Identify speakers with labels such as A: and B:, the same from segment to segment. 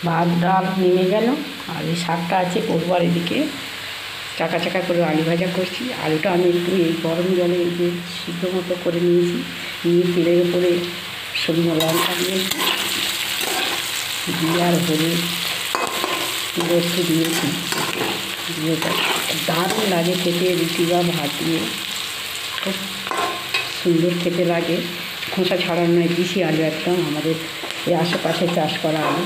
A: ভাত ডাল নেমে গেল, আর এই শাকটা আছে করবো। আর এদিকে চাকা চাকা করে আলু ভাজা করছি। আলুটা আমি একটু এই গরম জলে এই যে সিদ্ধ মতো করে নিয়েছি, নিয়ে তেলের উপরে শুকনো লঙ্কা দিয়েছি, দিয়ে আর হলুদ একটু দিয়েছি। দিয়ে দারুণ লাগে খেতে, রুটি বা ভাত দিয়ে খুব সুন্দর খেতে লাগে। খোসা ছাড়ানো নয়, দেশি আলু একদম, আমাদের এই আশেপাশে চাষ করা আলু।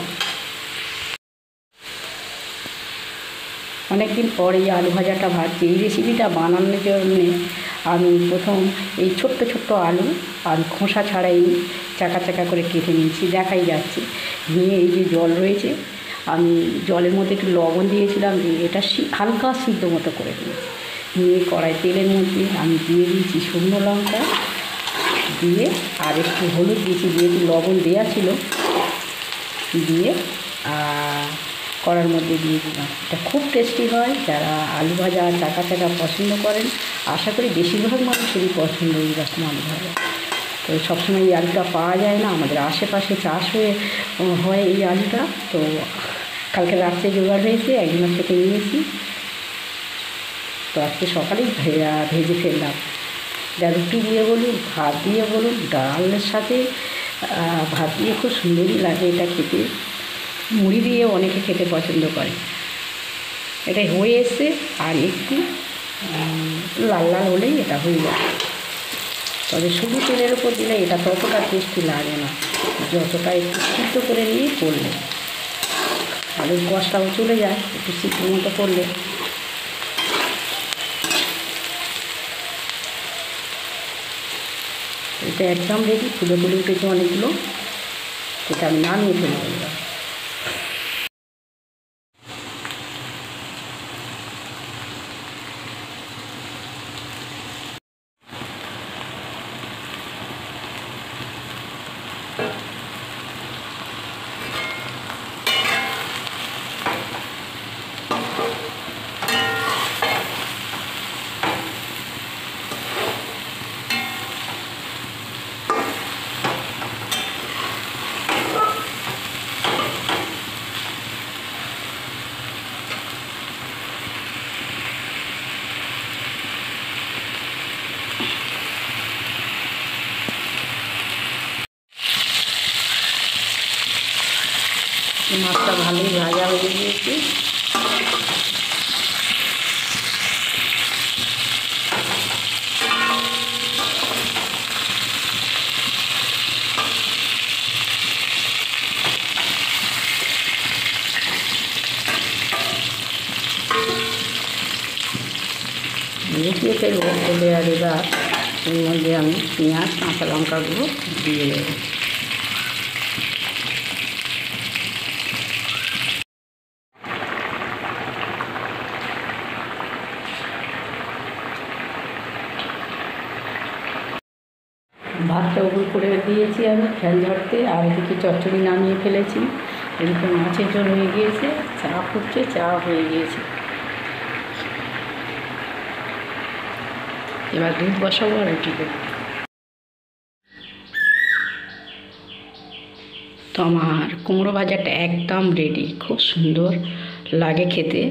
A: অনেক দিন পর এই আলু ভাজাটা ভাজছি। এই রেসিপিটা বানানোর জন্যে আমি প্রথম এই ছোট্ট ছোট্ট আলু আর খোসা ছাড়াই চাকা চাকা করে কেটে নিয়েছি, দেখাই যাচ্ছে। নিয়ে এই যে জল রয়েছে, আমি জলের মধ্যে একটু লবণ দিয়েছিলাম, দিয়ে এটা হালকা সিদ্ধ মতো করে দিয়েছি। নিয়ে কড়াই তেলের মধ্যে আমি দিয়ে দিয়েছি শুকনো লঙ্কা, দিয়ে আর একটু হলুদ দিয়েছি, দিয়ে একটু লবণ দেওয়া ছিল, দিয়ে কড়ার মধ্যে দিয়ে দিলাম। এটা খুব টেস্টি হয়। যারা আলু ভাজা চাকা চাকা পছন্দ করেন, আশা করি বেশিরভাগ মানুষেরই পছন্দ এইরকম আলু ভাজা। তো সবসময় এই আলুটা পাওয়া যায় না, আমাদের আশেপাশে চাষ হয় এই আলুটা। তো কালকে রাত্রে জোগাড় হয়েছে, একদিনের থেকে নিয়েছি, তো আজকে সকালেই ভেজে ফেললাম। যা রুটি দিয়ে বলুন, ভাত দিয়ে বলুন, ডালের সাথে ভাত দিয়ে খুব সুন্দরই লাগে এটা খেতে। মুড়ি দিয়ে অনেকে খেতে পছন্দ করে। এটা হয়ে এসছে, আর একটু লাল লাল হলেই এটা হয়ে যায়। তবে শুধু তেলের উপর দিলে এটা ততটা টেস্টি লাগে না, যতটা একটু সিদ্ধ করে নিয়ে করলে। আলুর কষটাও চলে যায় একটু সিদ্ধ মতো করলে। এটা একদম রেডি, ফুলে ফুলে উঠেছে অনেকগুলো। এটা আমি নামিয়ে ফেলবো। মাছটা ভালোই ভাজা হয়ে গিয়েছে। মিশিয়ে ফেলবো ফেলে, আর এবার এর মধ্যে আমি পেঁয়াজ কাঁচা লঙ্কাগুলো দিয়ে দেবো। ভাতটা উবুল করে দিয়েছি আমি ফ্যান ধরতে, আর এদিকে চচ্চড়ি নামিয়ে ফেলেছি। এদিকে মাছের ঝোল হয়ে গিয়েছে, চা ফুটছে, চা হয়ে গিয়েছে। এবার দুধ বসাবো আর রুটি দেবো। তো আমার কুমড়ো ভাজাটা একদম রেডি, খুব সুন্দর লাগে খেতে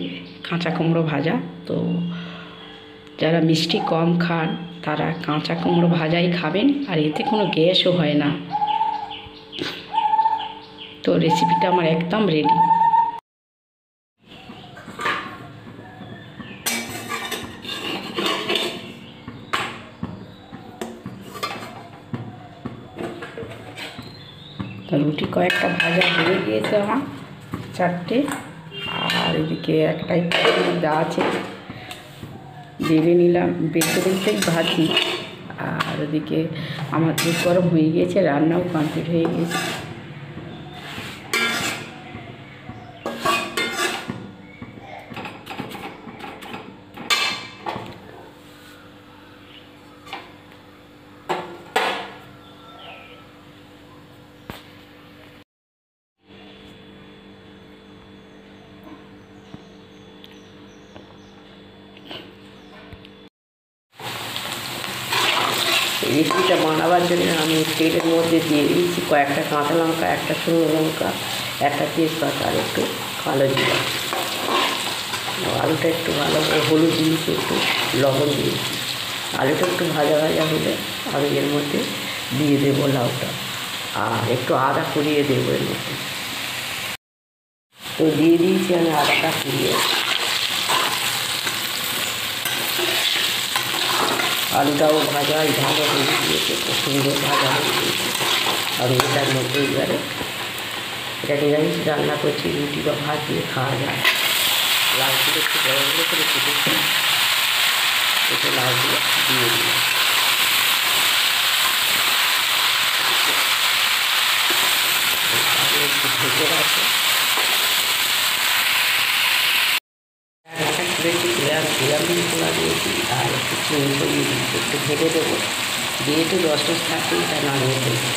A: কাঁচা কুমড়ো ভাজা। তো যারা মিষ্টি কম খান তারা কাঁচা কুমড়ো ভাজাই খাবেন, আর এতে কোনো গ্যাসও হয় না। তো রেসিপিটা আমার একদম রেডি। তো রুটি কয়েকটা ভাজা হয়ে গিয়েছে আমার, 4টে। আর এদিকে একটাই দেওয়া আছে, বেলে নিলাম, বেঁচে বেঁচেই ভাজি। আর ওদিকে আমার দুধ গরম হয়ে গিয়েছে, রান্নাও কমপ্লিট হয়ে গিয়েছে। রেসিপিটা বানাবার জন্য আমি তেলের মধ্যে দিয়ে দিয়েছি কয়েকটা কাঁচা লঙ্কা, একটা শুকনো লঙ্কা, একটা তেজপাতা আর একটু কালো জিরা। আলুটা একটু ভালো হলুদ দিয়েছি, একটু লবণ দিয়েছি। আলুটা একটু ভাজা ভাজা হলে আমি এর মধ্যে দিয়ে দেবো লাউটা, আর একটু আদা কুড়িয়ে দেবো এর মধ্যে। তো দিয়ে দিয়েছি আমি আদাটা কুড়িয়ে। আলুটাও ভাজা ভালো হয়ে গিয়েছে, খুব সুন্দর ভাজা হয়ে গিয়েছে। আমি এটার মধ্যে এবারে এটা নিরামিষ রান্না করছি, রুটি বা ভাত দিয়ে খাওয়া যায়। লাউগুলো একটু বড় বড় করে কেটেছি, একটু লাউগুলো দিয়ে দিলাম। একটু ঢেকে রাখবো। করেছি খোলা দিয়েছি, আর একটু চিনি ছড়িয়ে দিয়েছি, একটু ভেজে দেবো, দিয়ে একটু 10-10 থাকতে এটা নামিয়ে দেবো।